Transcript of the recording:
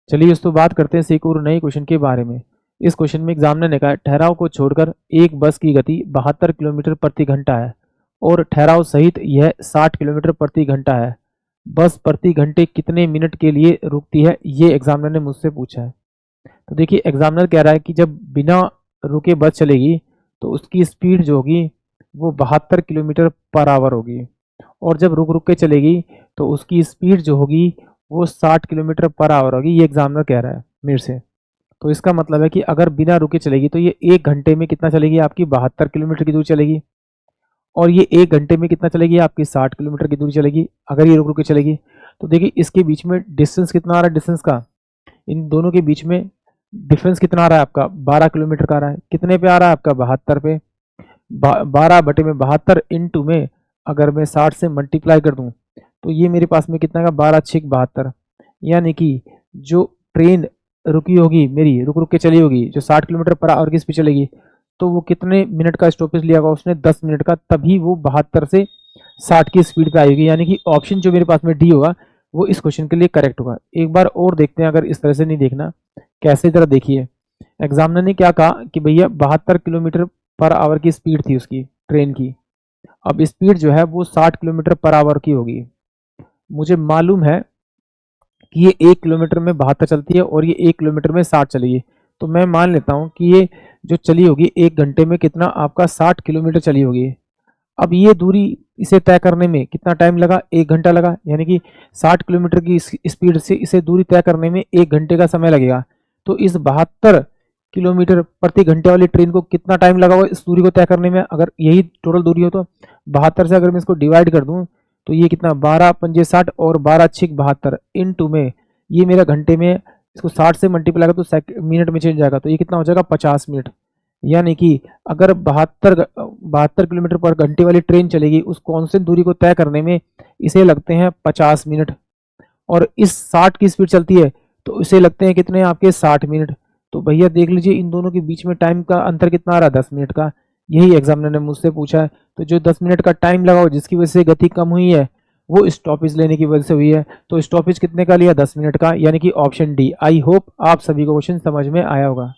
चलिए दोस्तों बात करते हैं एक और नए क्वेश्चन के बारे में। इस क्वेश्चन में एग्जामिनर ने कहा ठहराव को छोड़कर एक बस की गति 72 किलोमीटर प्रति घंटा है और ठहराव सहित यह 60 किलोमीटर प्रति घंटा है। बस प्रति घंटे कितने मिनट के लिए रुकती है, ये एग्जामिनर ने मुझसे पूछा है। तो देखिए एग्जामिनर कह रहा है कि जब बिना रुके बस चलेगी तो उसकी स्पीड जो होगी वो 72 किलोमीटर पर आवर होगी, और जब रुक रुक के चलेगी तो उसकी स्पीड जो होगी वो 60 किलोमीटर पर आवर होगी। ये एग्जामिनर कह रहा है मेरे से। तो इसका मतलब है कि अगर बिना रुके चलेगी तो ये 1 घंटे में कितना चलेगी, आपकी 72 किलोमीटर की दूरी चलेगी, और ये 1 घंटे में कितना चलेगी, आपकी 60 किलोमीटर की दूरी चलेगी अगर ये रुक रुक के चलेगी। तो देखिए इसके बीच में डिस्टेंस कितना आ रहा है, डिस्टेंस का इन दोनों के बीच में डिफरेंस कितना आ रहा है आपका, 12 किलोमीटर का आ रहा है। कितने पे आ रहा है आपका, 72 पे। 12 बटे में 72 इंटू में अगर मैं 60 से मल्टीप्लाई कर दूं तो ये मेरे पास में कितना का 12 6 72, यानी कि जो ट्रेन रुकी होगी मेरी, रुक रुक के चली होगी, जो 60 किलोमीटर पर आवर की स्पीड चलेगी, तो वो कितने मिनट का स्टॉपेज लिया होगा उसने, 10 मिनट का, तभी वो 72 से 60 की स्पीड पे आएगी। यानी कि ऑप्शन जो मेरे पास में डी होगा वो इस क्वेश्चन के लिए करेक्ट होगा। एक बार और देखते हैं, अगर इस तरह से नहीं देखना, कैसे तरह देखिए। एग्जामिनर ने क्या कहा कि भैया 72 किलोमीटर पर आवर की स्पीड थी उसकी ट्रेन की। अब स्पीड जो है वो 60 किलोमीटर पर आवर की होगी। मुझे मालूम है कि ये 1 किलोमीटर में 72 चलती है और ये 1 किलोमीटर में 60 चलेगी, तो मैं मान लेता हूँ कि ये जो चली होगी 1 घंटे में कितना आपका 60 किलोमीटर चली होगी। अब ये दूरी इसे तय करने में कितना टाइम लगा, 1 घंटा लगा, यानी कि 60 किलोमीटर की स्पीड से इसे दूरी तय करने में 1 घंटे का समय लगेगा। तो इस 72 किलोमीटर प्रति घंटे वाली ट्रेन को कितना टाइम लगा हुआ इस दूरी को तय करने में, अगर यही टोटल दूरी हो तो 72 से अगर मैं इसको डिवाइड कर दूं तो ये कितना 12 पंजे 60 और 12 6 72 इंटू में ये मेरा घंटे में, इसको 60 से मल्टीप्लाई कर तो मिनट में चेंज जाएगा, तो ये कितना हो जाएगा 50 मिनट। यानी कि अगर 72 किलोमीटर पर घंटे वाली ट्रेन चलेगी उस कांस्टेंट दूरी को तय करने में इसे लगते हैं 50 मिनट, और इस 60 की स्पीड चलती है तो इसे लगते हैं कितने आपके 60 मिनट। तो भैया देख लीजिए इन दोनों के बीच में टाइम का अंतर कितना आ रहा है, 10 मिनट का। यही एग्जामिनर ने मुझसे पूछा है। तो जो 10 मिनट का टाइम लगा हो जिसकी वजह से गति कम हुई है वो स्टॉपेज लेने की वजह से हुई है। तो स्टॉपेज कितने का लिया, 10 मिनट का, यानी कि ऑप्शन डी। आई होप आप सभी को क्वेश्चन समझ में आया होगा।